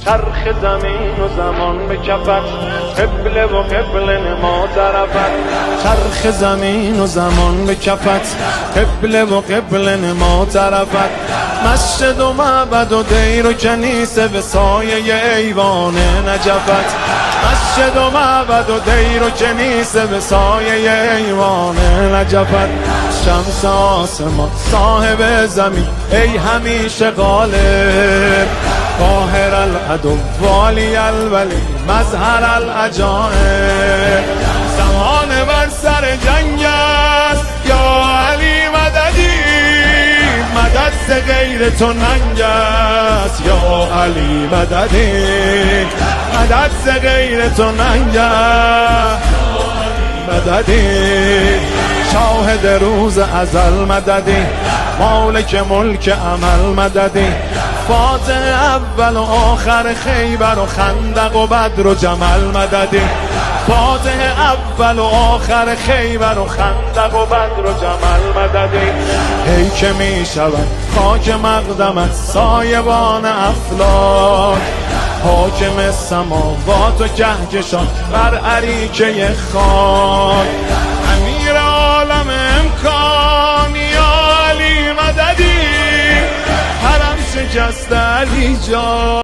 چرخ زمین و زمان به کفت، قبله و قبله نما طرفت. چرخ زمین و زمان به کفت، قبله و قبله نما طرفت. مسجد و معبد و دیر و کنیسه به سایه ایوان نجفت. مسجد و معبد و دیر و کنیسه به سایه ایوان نجفت. شمس آسمان صاحب زمین ای همیشه غالب، قاهر العدو والی الولی مظهر العجائب. زمان بر سر جنگ است یا علی مددی، مدد ز غیر تو ننگ است یا علی مددی، مدد ز غیر تو ننگ است مددی. شاهد روز ازل مددی، مالک ملک عمل مددی. فاتح اول و آخر خیبر و خندق و بدر و جمل مددی. فاتح اول و آخر خیبر و خندق و بدر و جمل مددی. ای که می شود خاک مقدمت سایبان افلاک، حاکم سماوات و کهکشان بر اریکه خاک. امیر عالم امکان یا علی مددی، حرم شکست علی جان.